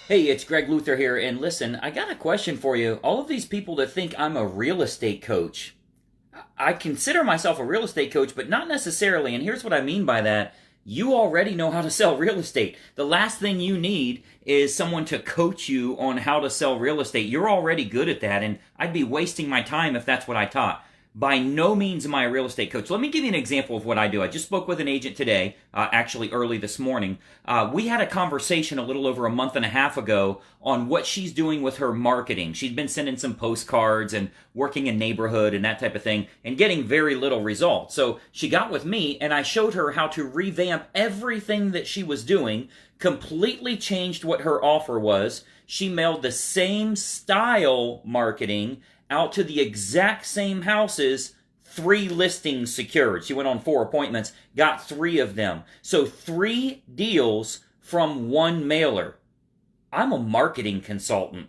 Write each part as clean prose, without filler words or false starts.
Hey, it's Greg Luther here, and listen, I got a question for you. All of these people that think I'm a real estate coach, I consider myself a real estate coach, but not necessarily, and here's what I mean by that. You already know how to sell real estate. The last thing you need is someone to coach you on how to sell real estate. You're already good at that, and I'd be wasting my time if that's what I taught. By no means am I a real estate coach. Let me give you an example of what I do. I just spoke with an agent today, actually early this morning. We had a conversation a little over a month and a half ago on what she's doing with her marketing. She'd been sending some postcards and working in neighborhood and that type of thing and getting very little results. So she got with me and I showed her how to revamp everything that she was doing, completely changed what her offer was. She mailed the same style marketing out to the exact same houses, 3 listings secured. She went on 4 appointments, got 3 of them. So 3 deals from 1 mailer. I'm a marketing consultant.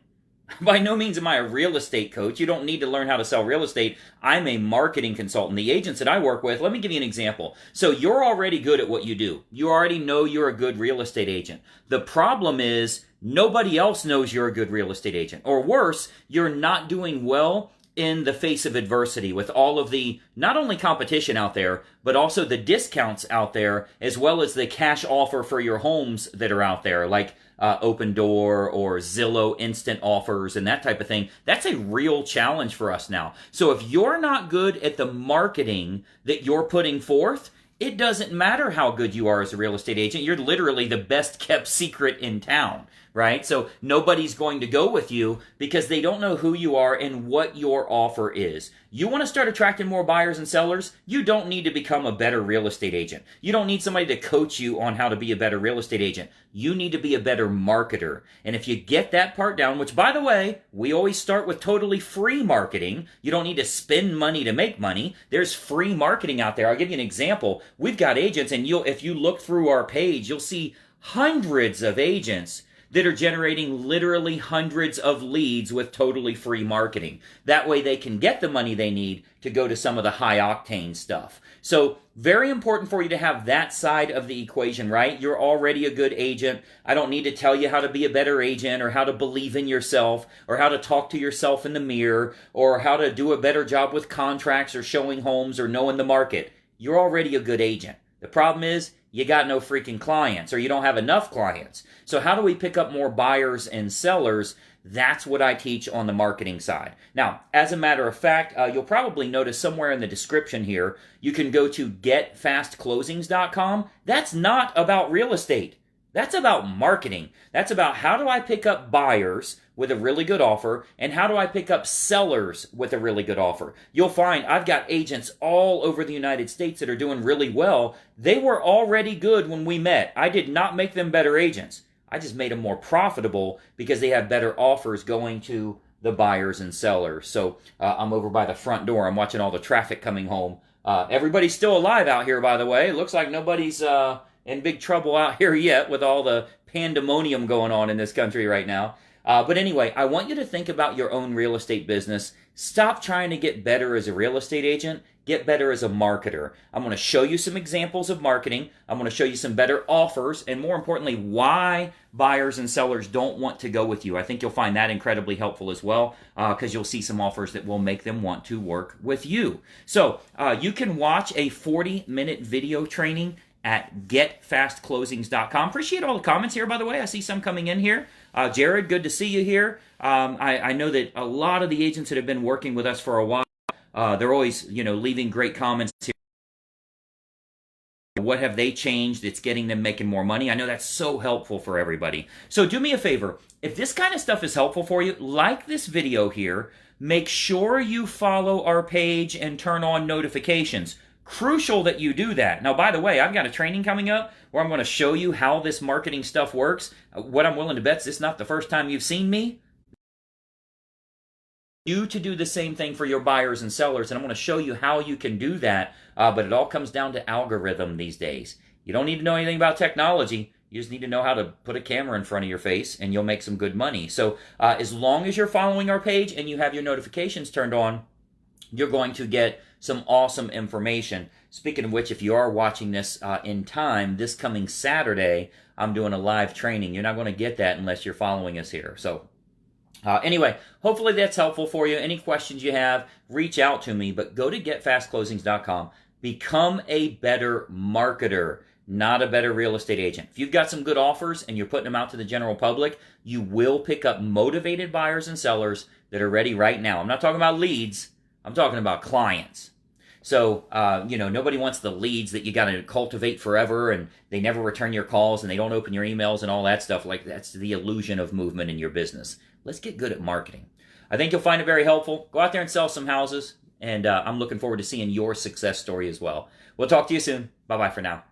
By no means am I a real estate coach. You don't need to learn how to sell real estate. I'm a marketing consultant. The agents that I work with, let me give you an example. So you're already good at what you do. You already know you're a good real estate agent. The problem is nobody else knows you're a good real estate agent. Or worse, you're not doing well in the face of adversity with all of the, not only competition out there, but also the discounts out there, as well as the cash offer for your homes that are out there, like Open Door or Zillow instant offers and that type of thing. That's a real challenge for us now. So if you're not good at the marketing that you're putting forth, it doesn't matter how good you are as a real estate agent. You're literally the best kept secret in town, right? So nobody's going to go with you because they don't know who you are and what your offer is. You want to start attracting more buyers and sellers? You don't need to become a better real estate agent. You don't need somebody to coach you on how to be a better real estate agent. You need to be a better marketer. And if you get that part down, which by the way, we always start with totally free marketing. You don't need to spend money to make money. There's free marketing out there. I'll give you an example. We've got agents, and if you look through our page, you'll see hundreds of agents that are generating literally hundreds of leads with totally free marketing. That way they can get the money they need to go to some of the high octane stuff. So very important for you to have that side of the equation, right? You're already a good agent. I don't need to tell you how to be a better agent or how to believe in yourself or how to talk to yourself in the mirror or how to do a better job with contracts or showing homes or knowing the market. You're already a good agent. The problem is you got no freaking clients or you don't have enough clients. So how do we pick up more buyers and sellers? That's what I teach on the marketing side. Now, as a matter of fact, you'll probably notice somewhere in the description here, you can go to getfastclosings.com. That's not about real estate. That's about marketing. That's about how do I pick up buyers with a really good offer and how do I pick up sellers with a really good offer. You'll find I've got agents all over the United States that are doing really well. They were already good when we met. I did not make them better agents. I just made them more profitable because they have better offers going to the buyers and sellers. So I'm over by the front door. I'm watching all the traffic coming home. Everybody's still alive out here, by the way. It looks like nobody's in big trouble out here yet with all the pandemonium going on in this country right now. But anyway, I want you to think about your own real estate business. Stop trying to get better as a real estate agent. Get better as a marketer. I'm going to show you some examples of marketing. I'm going to show you some better offers, and more importantly, why buyers and sellers don't want to go with you. I think you'll find that incredibly helpful as well, because you'll see some offers that will make them want to work with you. So you can watch a 40-minute video training at getfastclosings.com. Appreciate all the comments here, by the way. I see some coming in here. Jared, good to see you here. I know that a lot of the agents that have been working with us for a while, they're always, leaving great comments here. What have they changed? It's getting them making more money. I know that's so helpful for everybody. So do me a favor. If this kind of stuff is helpful for you, like this video here. Make sure you follow our page and turn on notifications. Crucial that you do that. Now, by the way, I've got a training coming up where I'm going to show you how this marketing stuff works. What I'm willing to bet is this is not the first time you've seen me. You to do the same thing for your buyers and sellers, and I'm going to show you how you can do that, but it all comes down to algorithm these days. You don't need to know anything about technology. You just need to know how to put a camera in front of your face, and you'll make some good money. So as long as you're following our page and you have your notifications turned on, you're going to get some awesome information. Speaking of which, if you are watching this in time, this coming Saturday, I'm doing a live training. You're not going to get that unless you're following us here. So anyway, hopefully that's helpful for you. Any questions you have, reach out to me, but go to getfastclosings.com. Become a better marketer, not a better real estate agent. If you've got some good offers and you're putting them out to the general public, you will pick up motivated buyers and sellers that are ready right now. I'm not talking about leads. I'm talking about clients. So, nobody wants the leads that you got to cultivate forever and they never return your calls and they don't open your emails and all that stuff. Like, that's the illusion of movement in your business. Let's get good at marketing. I think you'll find it very helpful. Go out there and sell some houses. And I'm looking forward to seeing your success story as well. We'll talk to you soon. Bye-bye for now.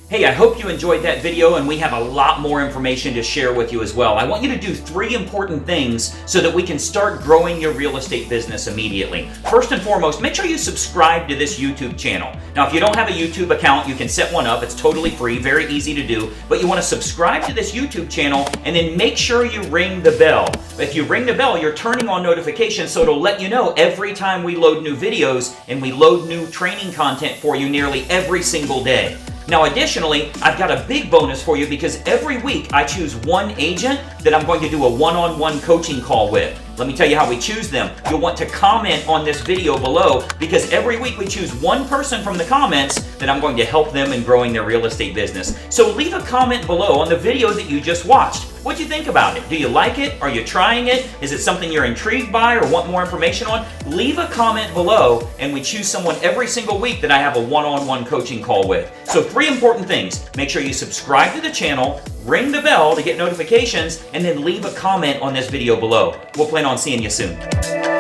Hey, I hope you enjoyed that video, and we have a lot more information to share with you as well. I want you to do 3 important things so that we can start growing your real estate business immediately. First and foremost, make sure you subscribe to this YouTube channel. Now, if you don't have a YouTube account, you can set one up. It's totally free, very easy to do. But you want to subscribe to this YouTube channel, and then make sure you ring the bell. If you ring the bell, you're turning on notifications, so it'll let you know every time we load new videos, and we load new training content for you nearly every single day. Now, additionally, I've got a big bonus for you because every week I choose one agent that I'm going to do a one-on-one coaching call with. Let me tell you how we choose them. You'll want to comment on this video below because every week we choose one person from the comments that I'm going to help them in growing their real estate business. So leave a comment below on the video that you just watched. What'd you think about it? Do you like it? Are you trying it? Is it something you're intrigued by or want more information on? Leave a comment below and we choose someone every single week that I have a one-on-one coaching call with. So 3 important things. Make sure you subscribe to the channel, ring the bell to get notifications, and then leave a comment on this video below. We'll plan on seeing you soon.